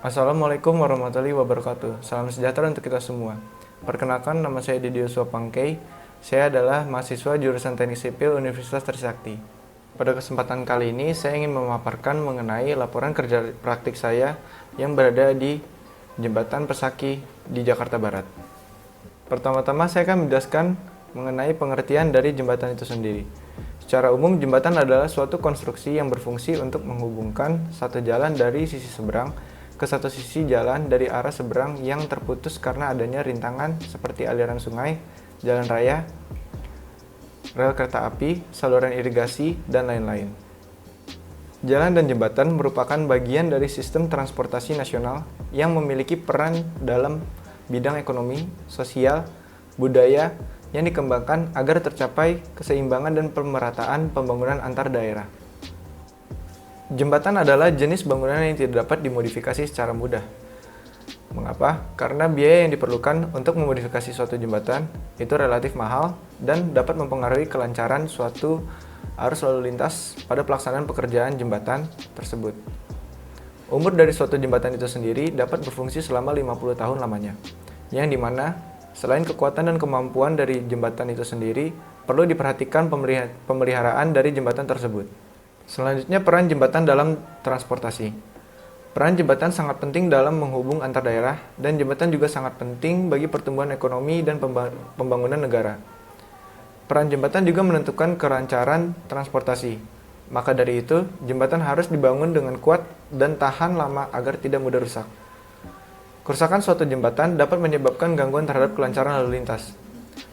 Assalamualaikum warahmatullahi wabarakatuh. Salam sejahtera untuk kita semua. Perkenalkan, nama saya Didi Yosua Pangkei. Saya adalah mahasiswa jurusan Teknik Sipil Universitas Trisakti. Pada kesempatan kali ini, saya ingin memaparkan mengenai laporan kerja praktik saya yang berada di Jembatan Pesaki di Jakarta Barat. Pertama-tama, saya akan menjelaskan mengenai pengertian dari jembatan itu sendiri. Secara umum, jembatan adalah suatu konstruksi yang berfungsi untuk menghubungkan satu jalan dari sisi seberang ke satu sisi jalan dari arah seberang yang terputus karena adanya rintangan seperti aliran sungai, jalan raya, rel kereta api, saluran irigasi, dan lain-lain. Jalan dan jembatan merupakan bagian dari sistem transportasi nasional yang memiliki peran dalam bidang ekonomi, sosial, budaya yang dikembangkan agar tercapai keseimbangan dan pemerataan pembangunan antar daerah. Jembatan adalah jenis bangunan yang tidak dapat dimodifikasi secara mudah. Mengapa? Karena biaya yang diperlukan untuk memodifikasi suatu jembatan itu relatif mahal dan dapat mempengaruhi kelancaran suatu arus lalu lintas pada pelaksanaan pekerjaan jembatan tersebut. Umur dari suatu jembatan itu sendiri dapat berfungsi selama 50 tahun lamanya, yang dimana selain kekuatan dan kemampuan dari jembatan itu sendiri, perlu diperhatikan pemeliharaan dari jembatan tersebut. Selanjutnya, peran jembatan dalam transportasi. Peran jembatan sangat penting dalam menghubung antar daerah, dan jembatan juga sangat penting bagi pertumbuhan ekonomi dan pembangunan negara. Peran jembatan juga menentukan kelancaran transportasi. Maka dari itu, jembatan harus dibangun dengan kuat dan tahan lama agar tidak mudah rusak. Kerusakan suatu jembatan dapat menyebabkan gangguan terhadap kelancaran lalu lintas.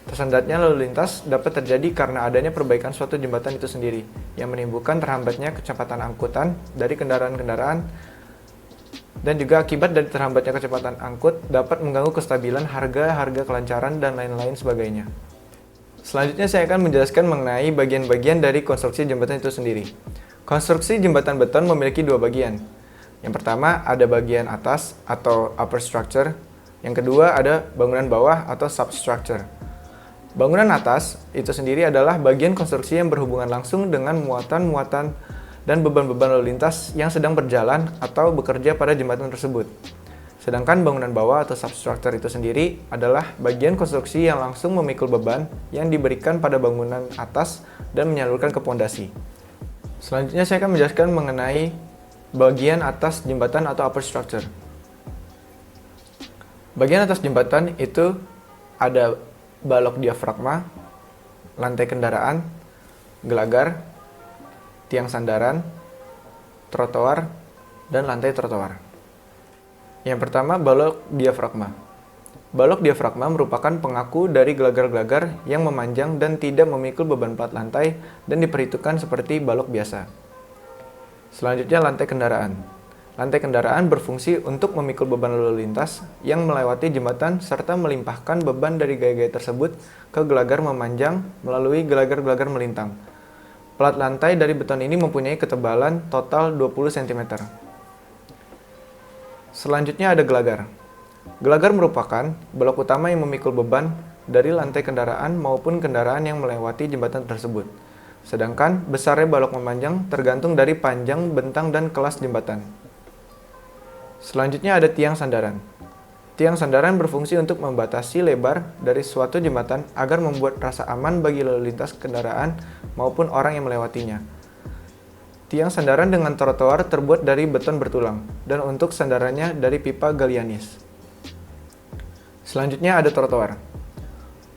Tersendatnya lalu lintas dapat terjadi karena adanya perbaikan suatu jembatan itu sendiri, yang menimbulkan terhambatnya kecepatan angkutan dari kendaraan-kendaraan, dan juga akibat dari terhambatnya kecepatan angkut dapat mengganggu kestabilan harga kelancaran, dan lain-lain sebagainya. Selanjutnya saya akan menjelaskan mengenai bagian-bagian dari konstruksi jembatan itu sendiri. Konstruksi jembatan beton memiliki dua bagian. Yang pertama ada bagian atas atau upper structure, yang kedua ada bangunan bawah atau substructure. Bangunan atas itu sendiri adalah bagian konstruksi yang berhubungan langsung dengan muatan-muatan dan beban-beban lalu lintas yang sedang berjalan atau bekerja pada jembatan tersebut. Sedangkan bangunan bawah atau substructure itu sendiri adalah bagian konstruksi yang langsung memikul beban yang diberikan pada bangunan atas dan menyalurkan ke pondasi. Selanjutnya saya akan menjelaskan mengenai bagian atas jembatan atau upper structure. Bagian atas jembatan itu ada balok diafragma, lantai kendaraan, gelagar, tiang sandaran, trotoar, dan lantai trotoar. Yang pertama, balok diafragma. Balok diafragma merupakan pengaku dari gelagar-gelagar yang memanjang dan tidak memikul beban plat lantai dan diperhitungkan seperti balok biasa. Selanjutnya, lantai kendaraan. Lantai kendaraan berfungsi untuk memikul beban lalu lintas yang melewati jembatan serta melimpahkan beban dari gaya-gaya tersebut ke gelagar memanjang melalui gelagar-gelagar melintang. Plat lantai dari beton ini mempunyai ketebalan total 20 cm. Selanjutnya ada gelagar. Gelagar merupakan balok utama yang memikul beban dari lantai kendaraan maupun kendaraan yang melewati jembatan tersebut. Sedangkan besarnya balok memanjang tergantung dari panjang, bentang, dan kelas jembatan. Selanjutnya ada tiang sandaran. Tiang sandaran berfungsi untuk membatasi lebar dari suatu jembatan agar membuat rasa aman bagi lalu lintas kendaraan maupun orang yang melewatinya. Tiang sandaran dengan trotoar terbuat dari beton bertulang, dan untuk sandarannya dari pipa Gallianis. Selanjutnya ada trotoar.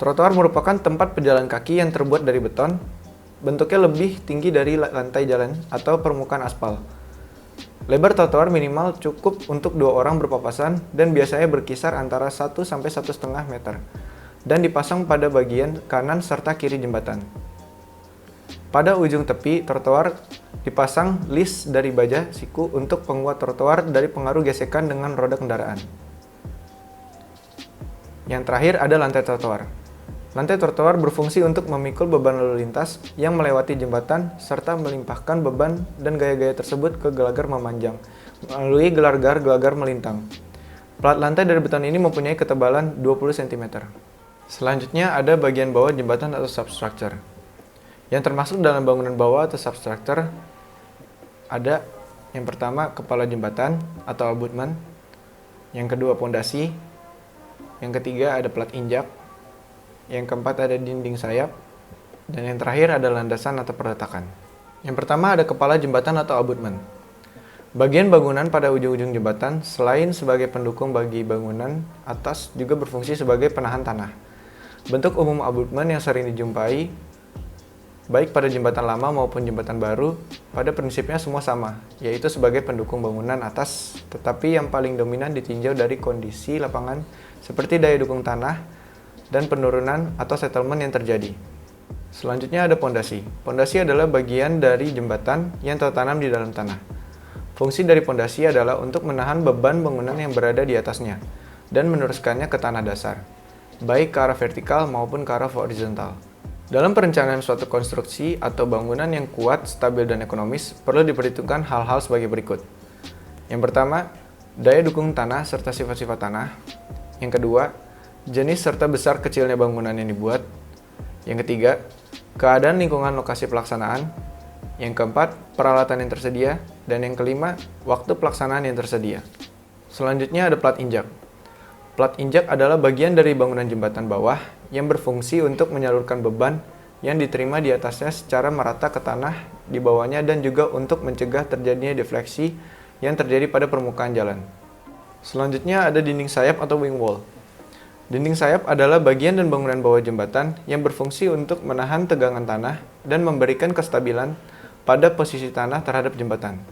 Trotoar merupakan tempat pejalan kaki yang terbuat dari beton, bentuknya lebih tinggi dari lantai jalan atau permukaan aspal. Lebar trotoar minimal cukup untuk 2 orang berpapasan dan biasanya berkisar antara 1 sampai 1,5 meter dan dipasang pada bagian kanan serta kiri jembatan. Pada ujung tepi trotoar dipasang lis dari baja siku untuk penguat trotoar dari pengaruh gesekan dengan roda kendaraan. Yang terakhir ada lantai trotoar. Lantai trotoar berfungsi untuk memikul beban lalu lintas yang melewati jembatan serta melimpahkan beban dan gaya-gaya tersebut ke gelagar memanjang melalui gelagar-gelagar melintang. Plat lantai dari beton ini mempunyai ketebalan 20 cm. Selanjutnya ada bagian bawah jembatan atau substructure. Yang termasuk dalam bangunan bawah atau substructure ada yang pertama kepala jembatan atau abutment, yang kedua pondasi, yang ketiga ada plat injak, yang keempat ada dinding sayap, dan yang terakhir ada landasan atau peletakan. Yang pertama ada kepala jembatan atau abutment. Bagian bangunan pada ujung-ujung jembatan selain sebagai pendukung bagi bangunan atas juga berfungsi sebagai penahan tanah. Bentuk umum abutment yang sering dijumpai baik pada jembatan lama maupun jembatan baru pada prinsipnya semua sama, yaitu sebagai pendukung bangunan atas, tetapi yang paling dominan ditinjau dari kondisi lapangan seperti daya dukung tanah dan penurunan atau settlement yang terjadi. Selanjutnya ada pondasi. Pondasi adalah bagian dari jembatan yang tertanam di dalam tanah. Fungsi dari pondasi adalah untuk menahan beban bangunan yang berada di atasnya dan meneruskannya ke tanah dasar, baik ke arah vertikal maupun ke arah horizontal. Dalam perencanaan suatu konstruksi atau bangunan yang kuat, stabil, dan ekonomis, perlu diperhitungkan hal-hal sebagai berikut. Yang pertama, daya dukung tanah serta sifat-sifat tanah. Yang kedua, jenis serta besar kecilnya bangunan yang dibuat. Yang ketiga, keadaan lingkungan lokasi pelaksanaan. Yang keempat, peralatan yang tersedia. Dan yang kelima, waktu pelaksanaan yang tersedia. Selanjutnya ada plat injak. Plat injak adalah bagian dari bangunan jembatan bawah yang berfungsi untuk menyalurkan beban yang diterima di atasnya secara merata ke tanah di bawahnya dan juga untuk mencegah terjadinya defleksi yang terjadi pada permukaan jalan. Selanjutnya ada dinding sayap atau wing wall. Dinding sayap adalah bagian dan bangunan bawah jembatan yang berfungsi untuk menahan tegangan tanah dan memberikan kestabilan pada posisi tanah terhadap jembatan.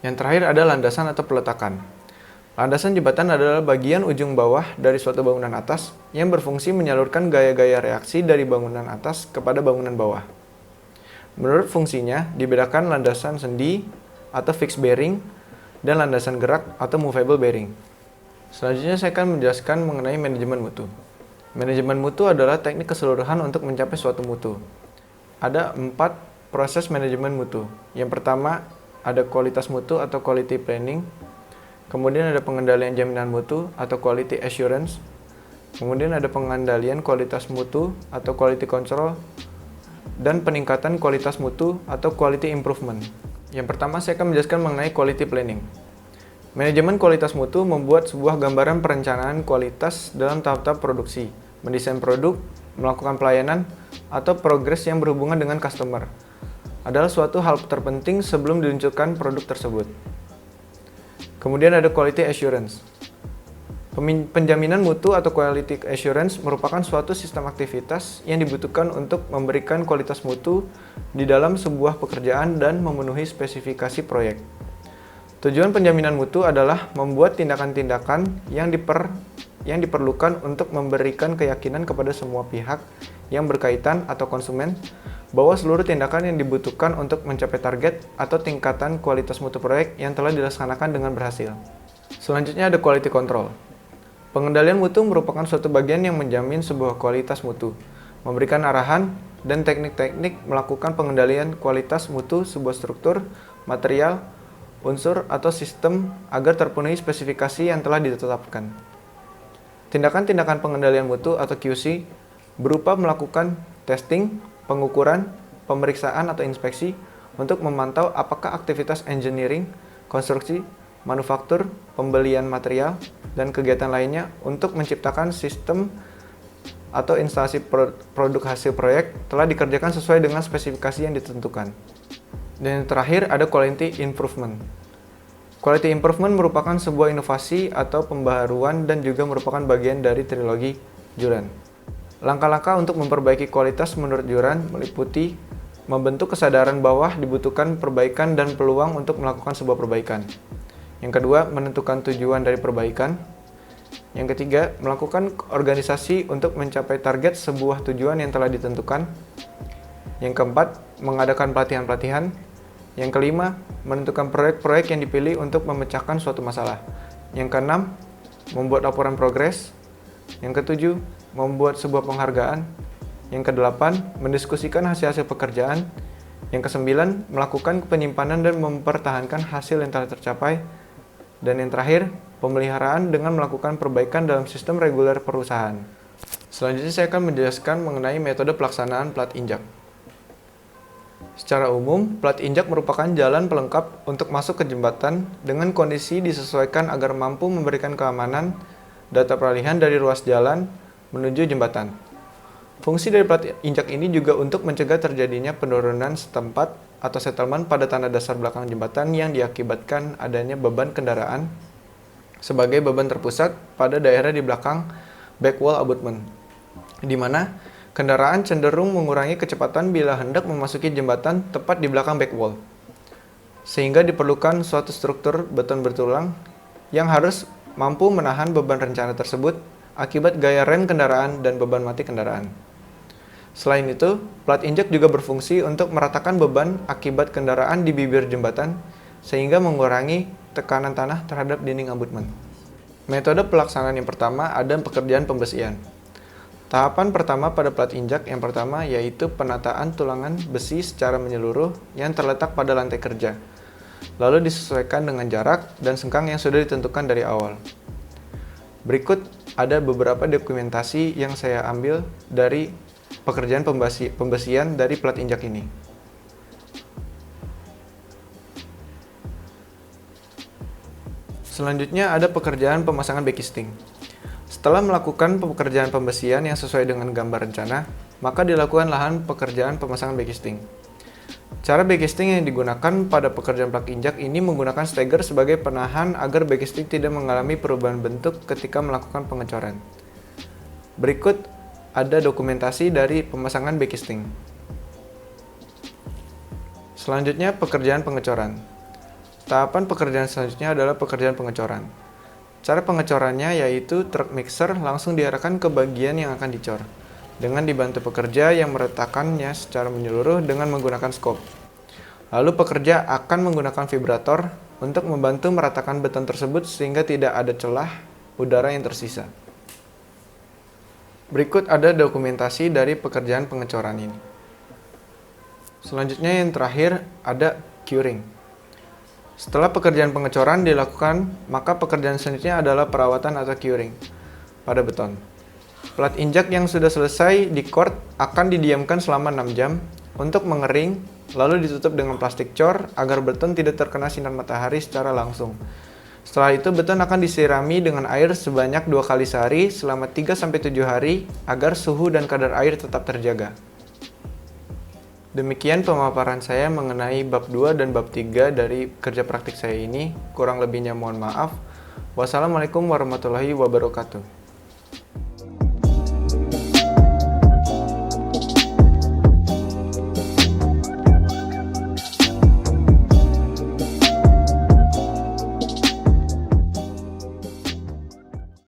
Yang terakhir ada landasan atau peletakan. Landasan jembatan adalah bagian ujung bawah dari suatu bangunan atas yang berfungsi menyalurkan gaya-gaya reaksi dari bangunan atas kepada bangunan bawah. Menurut fungsinya, dibedakan landasan sendi atau fixed bearing dan landasan gerak atau movable bearing. Selanjutnya saya akan menjelaskan mengenai manajemen mutu. Manajemen mutu adalah teknik keseluruhan untuk mencapai suatu mutu. Ada 4 proses manajemen mutu. Yang pertama ada kualitas mutu atau quality planning. Kemudian ada pengendalian jaminan mutu atau quality assurance. Kemudian ada pengendalian kualitas mutu atau quality control. Dan peningkatan kualitas mutu atau quality improvement. Yang pertama saya akan menjelaskan mengenai quality planning. Manajemen kualitas mutu membuat sebuah gambaran perencanaan kualitas dalam tahap-tahap produksi, mendesain produk, melakukan pelayanan, atau progres yang berhubungan dengan customer. Adalah suatu hal terpenting sebelum diluncurkan produk tersebut. Kemudian ada quality assurance. Penjaminan mutu atau quality assurance merupakan suatu sistem aktivitas yang dibutuhkan untuk memberikan kualitas mutu di dalam sebuah pekerjaan dan memenuhi spesifikasi proyek. Tujuan penjaminan mutu adalah membuat tindakan-tindakan yang diperlukan untuk memberikan keyakinan kepada semua pihak yang berkaitan atau konsumen bahwa seluruh tindakan yang dibutuhkan untuk mencapai target atau tingkatan kualitas mutu proyek yang telah dilaksanakan dengan berhasil. Selanjutnya ada quality control. Pengendalian mutu merupakan suatu bagian yang menjamin sebuah kualitas mutu, memberikan arahan dan teknik-teknik melakukan pengendalian kualitas mutu sebuah struktur, material, unsur, atau sistem agar terpenuhi spesifikasi yang telah ditetapkan. Tindakan-tindakan pengendalian mutu atau QC berupa melakukan testing, pengukuran, pemeriksaan atau inspeksi untuk memantau apakah aktivitas engineering, konstruksi, manufaktur, pembelian material, dan kegiatan lainnya untuk menciptakan sistem atau instalasi produk hasil proyek telah dikerjakan sesuai dengan spesifikasi yang ditentukan. Dan yang terakhir ada quality improvement. Quality improvement merupakan sebuah inovasi atau pembaharuan dan juga merupakan bagian dari trilogi Juran. Langkah-langkah untuk memperbaiki kualitas menurut Juran meliputi membentuk kesadaran bahwa dibutuhkan perbaikan dan peluang untuk melakukan sebuah perbaikan. Yang kedua, menentukan tujuan dari perbaikan. Yang ketiga, melakukan organisasi untuk mencapai target sebuah tujuan yang telah ditentukan. Yang keempat, mengadakan pelatihan-pelatihan. Yang kelima, menentukan proyek-proyek yang dipilih untuk memecahkan suatu masalah. Yang keenam, membuat laporan progres. Yang ketujuh, membuat sebuah penghargaan. Yang kedelapan, mendiskusikan hasil-hasil pekerjaan. Yang kesembilan, melakukan penyimpanan dan mempertahankan hasil yang telah tercapai. Dan yang terakhir, pemeliharaan dengan melakukan perbaikan dalam sistem reguler perusahaan. Selanjutnya saya akan menjelaskan mengenai metode pelaksanaan plat injak. Secara umum, plat injak merupakan jalan pelengkap untuk masuk ke jembatan dengan kondisi disesuaikan agar mampu memberikan keamanan data peralihan dari ruas jalan menuju jembatan. Fungsi dari plat injak ini juga untuk mencegah terjadinya penurunan setempat atau settlement pada tanah dasar belakang jembatan yang diakibatkan adanya beban kendaraan sebagai beban terpusat pada daerah di belakang backwall abutment, di mana kendaraan cenderung mengurangi kecepatan bila hendak memasuki jembatan tepat di belakang backwall. Sehingga diperlukan suatu struktur beton bertulang yang harus mampu menahan beban rencana tersebut akibat gaya rem kendaraan dan beban mati kendaraan. Selain itu, plat injak juga berfungsi untuk meratakan beban akibat kendaraan di bibir jembatan sehingga mengurangi tekanan tanah terhadap dinding abutment. Metode pelaksanaan yang pertama ada pekerjaan pembesian. Tahapan pertama pada plat injak yang pertama yaitu penataan tulangan besi secara menyeluruh yang terletak pada lantai kerja, lalu disesuaikan dengan jarak dan sengkang yang sudah ditentukan dari awal. Berikut ada beberapa dokumentasi yang saya ambil dari pekerjaan pembesian dari plat injak ini. Selanjutnya ada pekerjaan pemasangan backisting. Setelah melakukan pekerjaan pembesian yang sesuai dengan gambar rencana, maka dilakukan pekerjaan pemasangan backisting. Cara backisting yang digunakan pada pekerjaan plat injak ini menggunakan stagger sebagai penahan agar backisting tidak mengalami perubahan bentuk ketika melakukan pengecoran. Berikut ada dokumentasi dari pemasangan backisting. Selanjutnya pekerjaan pengecoran. Tahapan pekerjaan selanjutnya adalah pekerjaan pengecoran. Cara pengecorannya yaitu truk mixer langsung diarahkan ke bagian yang akan dicor, dengan dibantu pekerja yang meretakannya secara menyeluruh dengan menggunakan skop. Lalu pekerja akan menggunakan vibrator untuk membantu meratakan beton tersebut sehingga tidak ada celah udara yang tersisa. Berikut ada dokumentasi dari pekerjaan pengecoran ini. Selanjutnya yang terakhir ada curing. Setelah pekerjaan pengecoran dilakukan, maka pekerjaan selanjutnya adalah perawatan atau curing pada beton. Plat injak yang sudah selesai di-cord akan didiamkan selama 6 jam untuk mengering, lalu ditutup dengan plastik cor agar beton tidak terkena sinar matahari secara langsung. Setelah itu beton akan disirami dengan air sebanyak 2 kali sehari selama 3-7 hari agar suhu dan kadar air tetap terjaga. Demikian pemaparan saya mengenai bab 2 dan bab 3 dari kerja praktik saya ini. Kurang lebihnya mohon maaf. Wassalamualaikum warahmatullahi wabarakatuh.